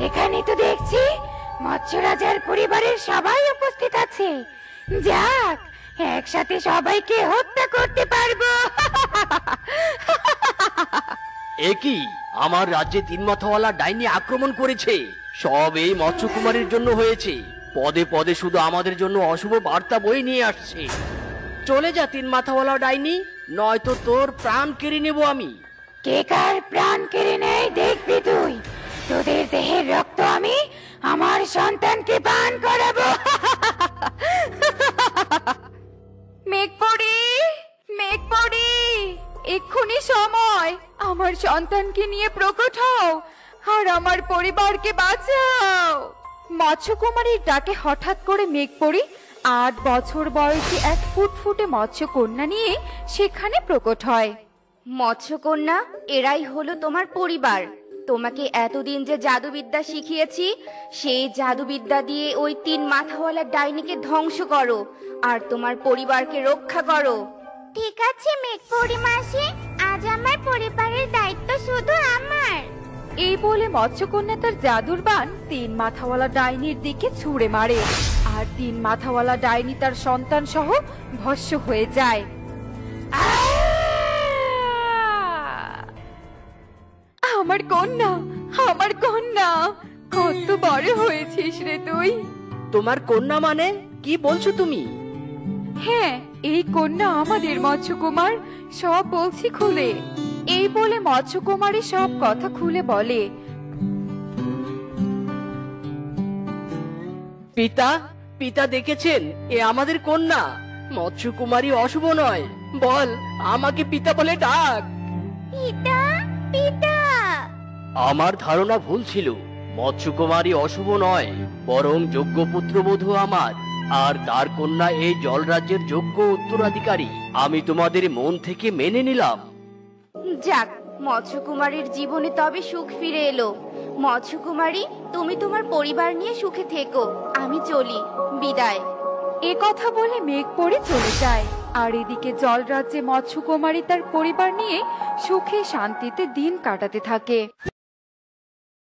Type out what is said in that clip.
এখানে তো দেখছি মৎস্য রাজার পরিবারের সবাই উপস্থিত আছে। যাক, একসাথে সবাইকে হত্যা করতে পারবো। একই, আমার রাজ্যে তিন মাথাওয়ালা ডাইনি আক্রমণ করেছে। সব এই মৎস্যকুমারীর জন্য হয়েছে। পদে পদে শুধু আমাদের জন্য অশুভ বার্তা বয়ে নিয়ে আসছে। চলে যা তিন মাথাওয়ালা ডাইনি, নয়তো তোর প্রাণ কেড়ে নেব আমি। কে কার প্রাণ কেড়ে নেয় দেখবি তুই। তোদের দেহের রক্ত আমি আমার সন্তানকে পান করাবো। মেঘপরি, মেঘপরি, এক্ষুনি সময়, আমার সন্তানকে নিয়ে প্রকট হও আর আমার পরিবারকে বাঁচাও। মৎস্যকুমারীর ডাকে হঠাৎ করে মেঘপরি ৮ বছর বয়সী এক ফুটফুটে মৎস্যকন্যা নিয়ে সেখানে প্রকট হয়। মৎস্যকন্যা, এরাই হলো তোমার পরিবার। তোমাকে এতদিন যে জাদুবিদ্যা শিখিয়েছি, সেই জাদুবিদ্যা দিয়ে ওই তিন মাথাওয়ালা ডাইনিকে ধ্বংস করো আর তোমার পরিবারকে রক্ষা করো। ঠিক আছে মেঘপরি মাসি, আজ আমার পরিবারের দায়িত্ব শুধু আমার। এই বলে মৎস্যকন্যা তার জাদুর বান তিন মাথাওয়ালা ডাইনির দিকে ছুঁড়ে মারে, আর তিন মাথাওয়ালা ডাইনি তার সন্তান সহ ভস্ম হয়ে যায়। আমার কন্যা, আমার কন্যা, কত বড় হয়েছিস রে তুই। তোমার কন্যা মানে কি বলছো তুমি? হ্যাঁ, এই কন্যা আমাদের মৎস্যকুমার, সব বলছি খুলে। এই বলে মৎস্যকুমারী সব কথা খুলে বলে। পিতা, পিতা দেখেছেন, এ আমাদের কন্যা। মৎস্যকুমারী অশুভ নয়, বল আমাকে পিতা বলে ডাক। পিতা, পিতা। আমার ধারণা ভুল ছিল, মৎস্যকুমারী অশুভ নয়, বরং যোগ্য পুত্রবধূ আমার, আর তার কন্যা এই জলরাজ্যের যোগ্য উত্তরাধিকারী। আমি তোমাদের মন থেকে মেনে নিলাম। যাক, মৎস্যকুমারীর জীবনে তবে সুখ ফিরে এলো। মৎস্যকুমারী, তুমি তোমার পরিবার নিয়ে সুখে থেকো। আমি চলি, বিদায়। এ কথা বলে মেঘপরি চলে যায়, আর এদিকে জলরাজ্যে মৎস্যকুমারী তার পরিবার নিয়ে সুখে শান্তিতে দিন কাটাতে থাকে।